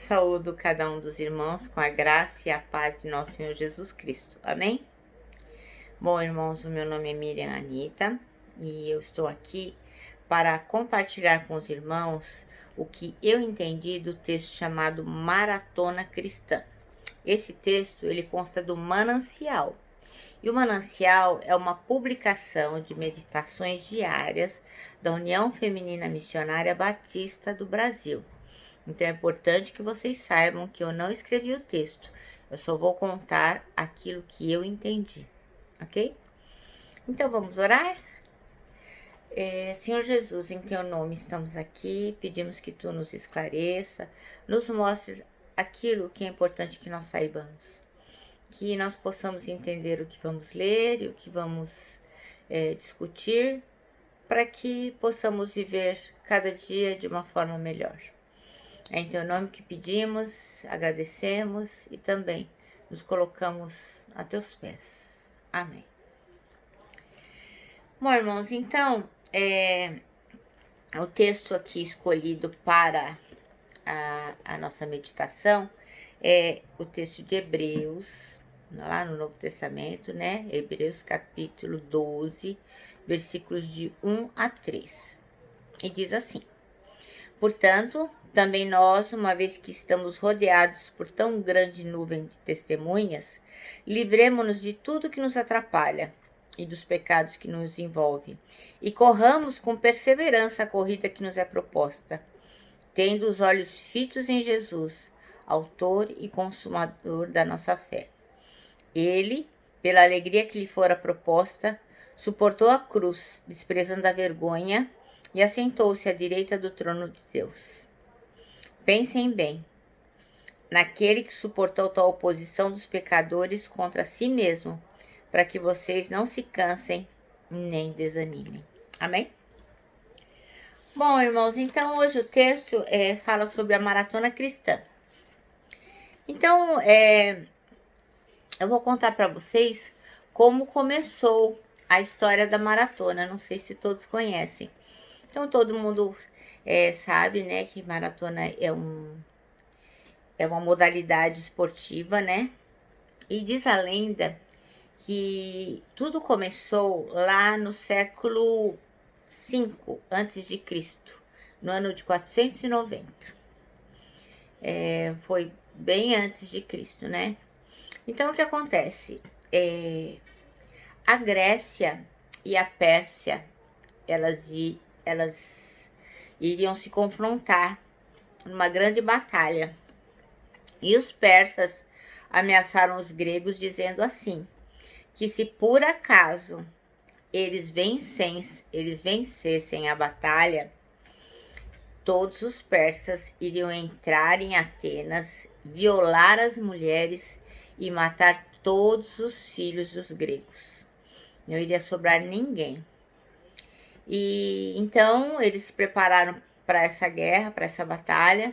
Saúdo cada um dos irmãos com a graça e a paz de nosso Senhor Jesus Cristo. Amém? Bom, irmãos, o meu nome é Miriam Anita e eu estou aqui para compartilhar com os irmãos o que eu entendi do texto chamado Maratona Cristã. Esse texto, ele consta do Manancial. E o Manancial é uma publicação de meditações diárias da União Feminina Missionária Batista do Brasil. Então é importante que vocês saibam que eu não escrevi o texto, eu só vou contar aquilo que eu entendi, ok? Então vamos orar? Senhor Jesus, em teu nome estamos aqui, pedimos que tu nos esclareça, nos mostres aquilo que é importante que nós saibamos, que nós possamos entender o que vamos ler e o que vamos discutir, para que possamos viver cada dia de uma forma melhor. É em teu nome que pedimos, agradecemos e também nos colocamos a teus pés. Amém. Bom, irmãos, então, o texto aqui escolhido para a nossa meditação é o texto de Hebreus, lá no Novo Testamento, né? Hebreus capítulo 12, versículos de 1 a 3. E diz assim: Portanto, também nós, uma vez que estamos rodeados por tão grande nuvem de testemunhas, livremo-nos de tudo que nos atrapalha e dos pecados que nos envolvem, e corramos com perseverança a corrida que nos é proposta, tendo os olhos fitos em Jesus, autor e consumador da nossa fé. Ele, pela alegria que lhe fora proposta, suportou a cruz, desprezando a vergonha, e assentou-se à direita do trono de Deus. Pensem bem, naquele que suportou tal oposição dos pecadores contra si mesmo, para que vocês não se cansem nem desanimem. Amém? Bom, irmãos, então hoje o texto fala sobre a maratona cristã. Então, eu vou contar para vocês como começou a história da maratona. Não sei se todos conhecem. Então, todo mundo sabe, né, que maratona é uma modalidade esportiva, né? E diz a lenda que tudo começou lá no século V a.C., no ano de 490. Foi bem antes de Cristo, né? Então, o que acontece? A Grécia e a Pérsia, elas iriam se confrontar numa grande batalha. E os persas ameaçaram os gregos dizendo assim, que se por acaso eles vencessem a batalha, todos os persas iriam entrar em Atenas, violar as mulheres e matar todos os filhos dos gregos. Não iria sobrar ninguém. E então eles se prepararam para essa guerra, para essa batalha,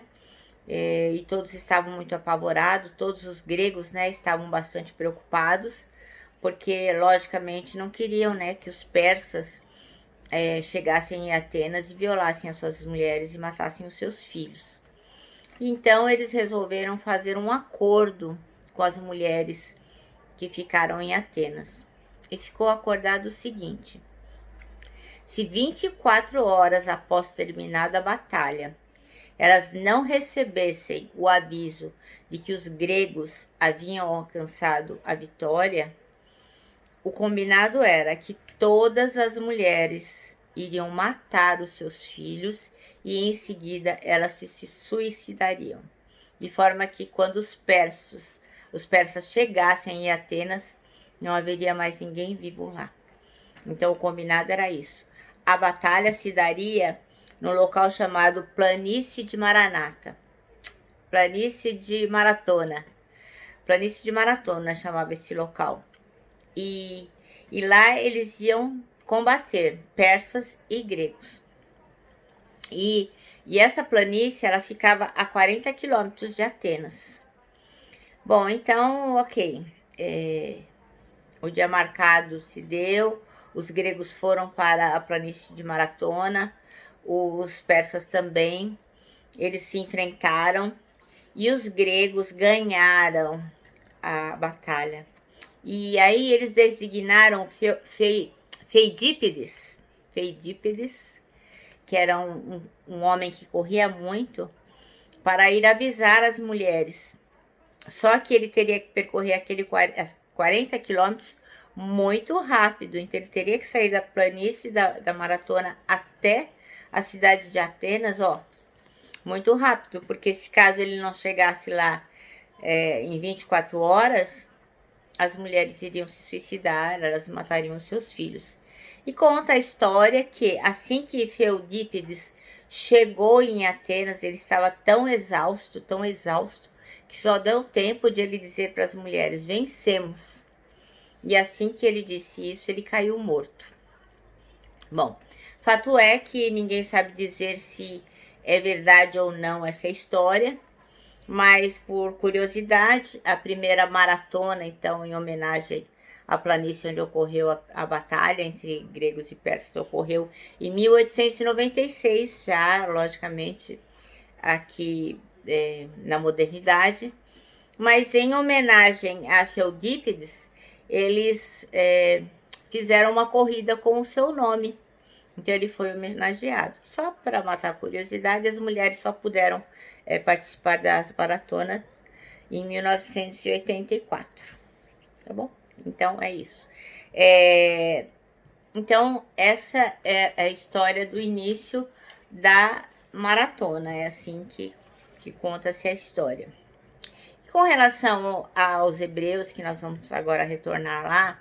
e todos estavam muito apavorados, todos os gregos, né, estavam bastante preocupados, porque logicamente não queriam, né, que os persas chegassem em Atenas e violassem as suas mulheres e matassem os seus filhos. Então eles resolveram fazer um acordo com as mulheres que ficaram em Atenas. E ficou acordado o seguinte: se 24 horas após terminada a batalha, elas não recebessem o aviso de que os gregos haviam alcançado a vitória, o combinado era que todas as mulheres iriam matar os seus filhos e em seguida elas se suicidariam. De forma que quando os persas chegassem em Atenas, não haveria mais ninguém vivo lá. Então o combinado era isso. A batalha se daria no local chamado Planície de Maranata. Planície de Maratona. Planície de Maratona chamava esse local. E lá eles iam combater persas e gregos. E essa planície, ela ficava a 40 quilômetros de Atenas. Bom, então, ok. O dia marcado se deu, os gregos foram para a planície de Maratona, os persas também, eles se enfrentaram e os gregos ganharam a batalha. E aí eles designaram Feidípides, que era um homem que corria muito, para ir avisar as mulheres. Só que ele teria que percorrer aquele 40 quilômetros muito rápido. Então ele teria que sair da planície da maratona até a cidade de Atenas, ó, muito rápido, porque se caso ele não chegasse lá em 24 horas, as mulheres iriam se suicidar, elas matariam seus filhos. E conta a história que assim que Feudípides chegou em Atenas, ele estava tão exausto, que só deu tempo de ele dizer para as mulheres: vencemos. E assim que ele disse isso, ele caiu morto. Bom, fato é que ninguém sabe dizer se é verdade ou não essa história, mas por curiosidade, a primeira maratona, então, em homenagem à planície onde ocorreu a batalha entre gregos e persas, ocorreu em 1896, já, logicamente, aqui na modernidade. Mas em homenagem a Feudípides, eles fizeram uma corrida com o seu nome. Então ele foi homenageado. Só para matar a curiosidade, as mulheres só puderam participar das maratonas em 1984. Tá bom? Então é isso. Então essa é a história do início da maratona. É assim que conta-se a história. Com relação aos hebreus, que nós vamos agora retornar lá,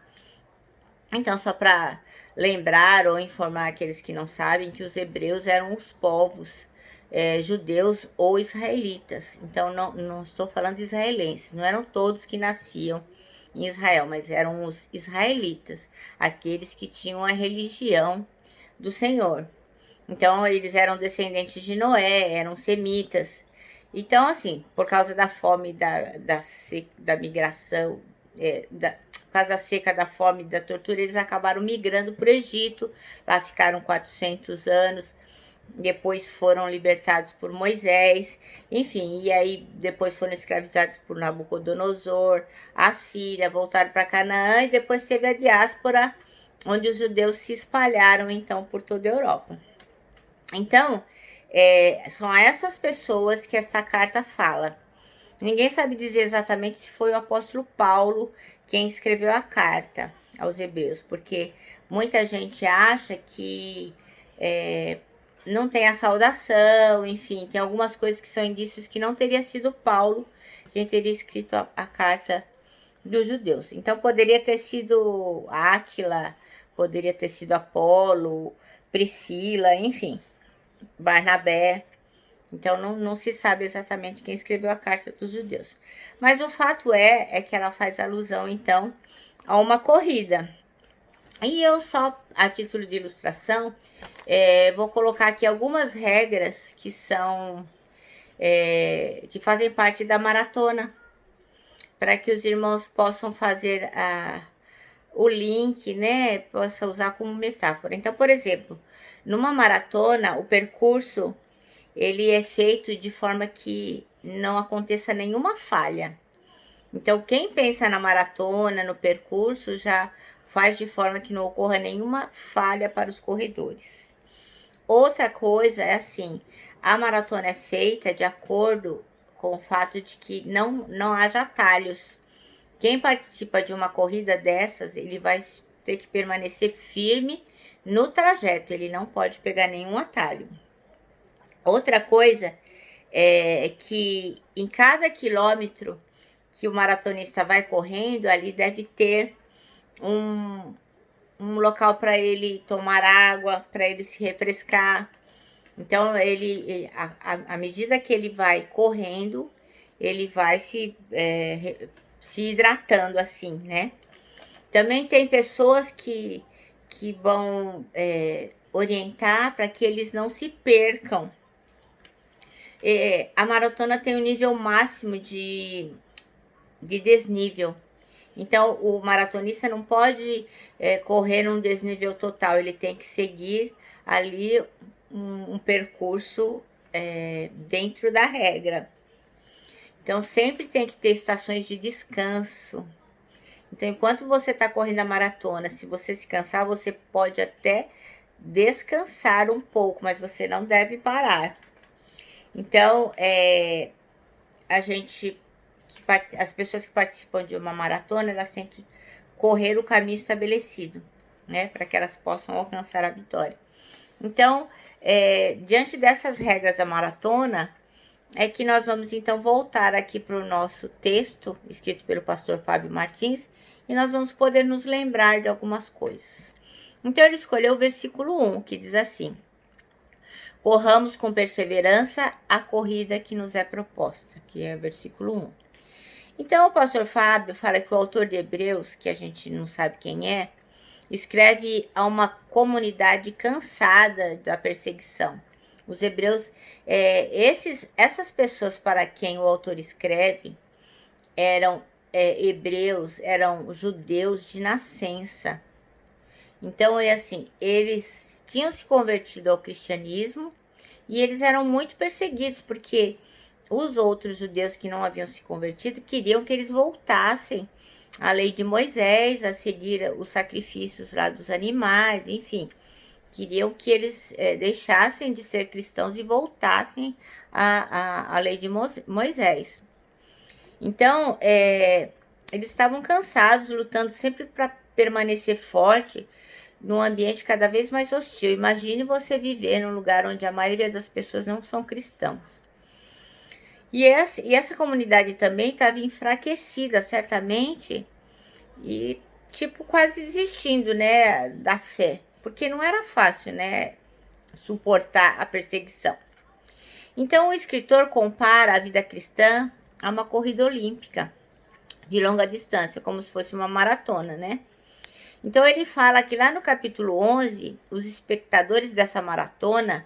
então só para lembrar ou informar aqueles que não sabem que os hebreus eram os povos judeus ou israelitas. Então não estou falando de israelenses, não eram todos que nasciam em Israel, mas eram os israelitas, aqueles que tinham a religião do Senhor. Então eles eram descendentes de Noé, eram semitas. Então, assim, por causa da fome, da migração, por causa da seca, da fome, da tortura, eles acabaram migrando para o Egito. Lá ficaram 400 anos. Depois foram libertados por Moisés. Enfim, e aí depois foram escravizados por Nabucodonosor, a Síria, voltaram para Canaã. E depois teve a diáspora, onde os judeus se espalharam, então, por toda a Europa. Então, são essas pessoas que esta carta fala. Ninguém sabe dizer exatamente se foi o apóstolo Paulo quem escreveu a carta aos hebreus, porque muita gente acha que não tem a saudação, enfim, tem algumas coisas que são indícios que não teria sido Paulo quem teria escrito a carta dos judeus. Então poderia ter sido Áquila, poderia ter sido Apolo, Priscila, enfim, Barnabé. Então não se sabe exatamente quem escreveu a carta dos judeus. Mas o fato é que ela faz alusão, então, a uma corrida. E eu só, a título de ilustração, vou colocar aqui algumas regras que são que fazem parte da maratona, para que os irmãos possam fazer o link, né? Possa usar como metáfora. Então, por exemplo, numa maratona, o percurso ele é feito de forma que não aconteça nenhuma falha. Então, quem pensa na maratona, no percurso, já faz de forma que não ocorra nenhuma falha para os corredores. Outra coisa é assim, a maratona é feita de acordo com o fato de que não haja atalhos. Quem participa de uma corrida dessas, ele vai ter que permanecer firme no trajeto, ele não pode pegar nenhum atalho. Outra coisa é que em cada quilômetro que o maratonista vai correndo, ali deve ter um local para ele tomar água, para ele se refrescar. Então, à medida que ele vai correndo, ele vai se hidratando assim, né? Também tem pessoas que vão orientar para que eles não se percam. A maratona tem um nível máximo de desnível. Então, o maratonista não pode correr num desnível total, ele tem que seguir ali um percurso dentro da regra. Então, sempre tem que ter estações de descanso. Então, enquanto você está correndo a maratona, se você se cansar, você pode até descansar um pouco, mas você não deve parar. Então, as pessoas que participam de uma maratona, elas têm que correr o caminho estabelecido, né? Para que elas possam alcançar a vitória. Então, diante dessas regras da maratona, é que nós vamos então voltar aqui para o nosso texto, escrito pelo pastor Fábio Martins, e nós vamos poder nos lembrar de algumas coisas. Então ele escolheu o versículo 1, que diz assim: corramos com perseverança a corrida que nos é proposta, que é o versículo 1. Então o pastor Fábio fala que o autor de Hebreus, que a gente não sabe quem é, escreve a uma comunidade cansada da perseguição. Os hebreus, essas pessoas para quem o autor escreve, eram hebreus, eram judeus de nascença. Então, assim, eles tinham se convertido ao cristianismo e eles eram muito perseguidos, porque os outros judeus que não haviam se convertido queriam que eles voltassem à lei de Moisés, a seguir os sacrifícios lá dos animais, enfim. Queriam que eles deixassem de ser cristãos e voltassem à lei de Moisés. Então, eles estavam cansados, lutando sempre para permanecer forte num ambiente cada vez mais hostil. Imagine você viver num lugar onde a maioria das pessoas não são cristãos. E essa comunidade também estava enfraquecida, certamente, e tipo quase desistindo, né, da fé, porque não era fácil, né, suportar a perseguição. Então o escritor compara a vida cristã a uma corrida olímpica de longa distância, como se fosse uma maratona, né? Então ele fala que lá no capítulo 11, os espectadores dessa maratona,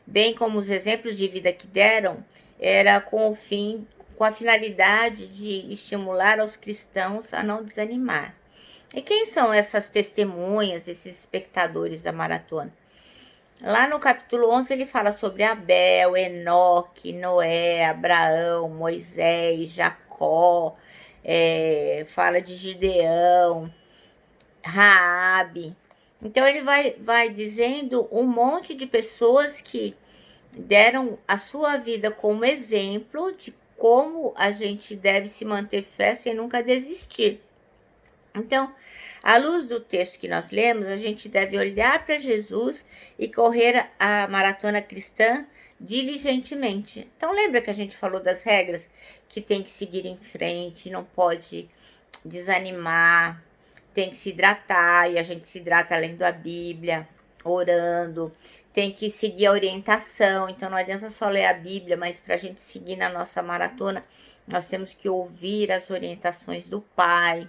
bem como os exemplos de vida que deram, era com a finalidade de estimular os cristãos a não desanimar. E quem são essas testemunhas, esses espectadores da maratona? Lá no capítulo 11 ele fala sobre Abel, Enoque, Noé, Abraão, Moisés, Jacó, fala de Gideão, Raabe. Então ele vai dizendo um monte de pessoas que deram a sua vida como exemplo de como a gente deve se manter fé sem nunca desistir. Então, à luz do texto que nós lemos, a gente deve olhar para Jesus e correr a maratona cristã diligentemente. Então, lembra que a gente falou das regras? Que tem que seguir em frente, não pode desanimar, tem que se hidratar, e a gente se hidrata lendo a Bíblia, orando, tem que seguir a orientação. Então, não adianta só ler a Bíblia, mas para a gente seguir na nossa maratona, nós temos que ouvir as orientações do Pai.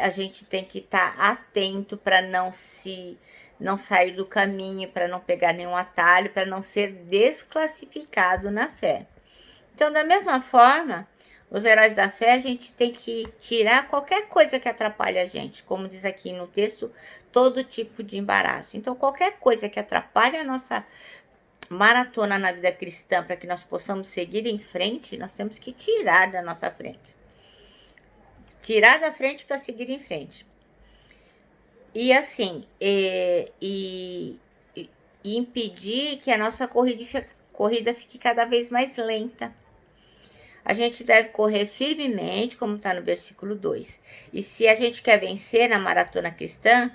A gente tem que estar atento para não sair do caminho, para não pegar nenhum atalho, para não ser desclassificado na fé. Então, da mesma forma, os heróis da fé, a gente tem que tirar qualquer coisa que atrapalhe a gente, como diz aqui no texto, todo tipo de embaraço. Então, qualquer coisa que atrapalhe a nossa maratona na vida cristã, para que nós possamos seguir em frente, nós temos que tirar da nossa frente. Tirar da frente para seguir em frente. E assim, e impedir que a nossa corrida fique cada vez mais lenta. A gente deve correr firmemente, como está no versículo 2. E se a gente quer vencer na maratona cristã,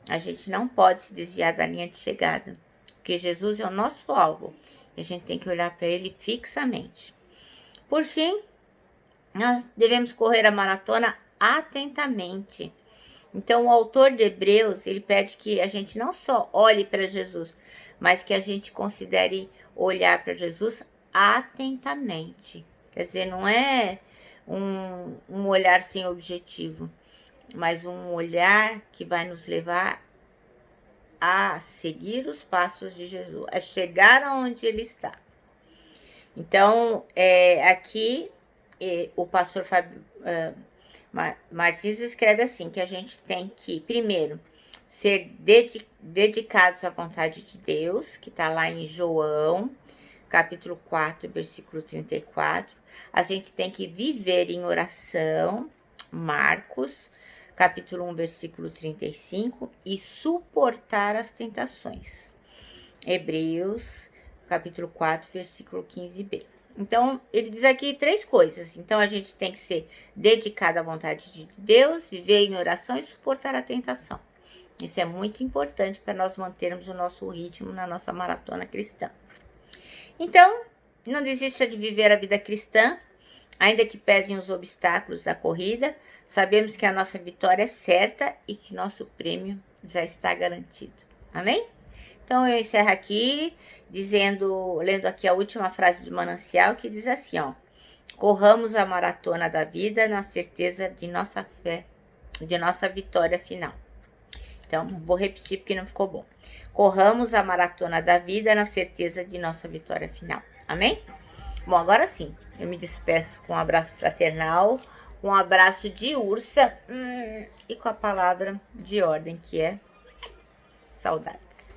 a gente não pode se desviar da linha de chegada. Porque Jesus é o nosso alvo. E a gente tem que olhar para ele fixamente. Por fim, nós devemos correr a maratona atentamente. Então, o autor de Hebreus, ele pede que a gente não só olhe para Jesus, mas que a gente considere olhar para Jesus atentamente. Quer dizer, não é um olhar sem objetivo, mas um olhar que vai nos levar a seguir os passos de Jesus, a chegar aonde ele está. Então, aqui o pastor Fábio Martins escreve assim, que a gente tem que, primeiro, ser dedicados à vontade de Deus, que está lá em João, capítulo 4, versículo 34. A gente tem que viver em oração, Marcos, capítulo 1, versículo 35, e suportar as tentações, Hebreus, capítulo 4, versículo 15b. Então, ele diz aqui 3 coisas. Então, a gente tem que ser dedicado à vontade de Deus, viver em oração e suportar a tentação. Isso é muito importante para nós mantermos o nosso ritmo na nossa maratona cristã. Então, não desista de viver a vida cristã, ainda que pesem os obstáculos da corrida. Sabemos que a nossa vitória é certa e que nosso prêmio já está garantido. Amém? Então, eu encerro aqui lendo aqui a última frase do manancial, que diz assim, ó: corramos a maratona da vida na certeza de nossa fé, de nossa vitória final. Então, vou repetir porque não ficou bom. Corramos a maratona da vida na certeza de nossa vitória final. Amém? Bom, agora sim, eu me despeço com um abraço fraternal, um abraço de ursa e com a palavra de ordem, que é saudades.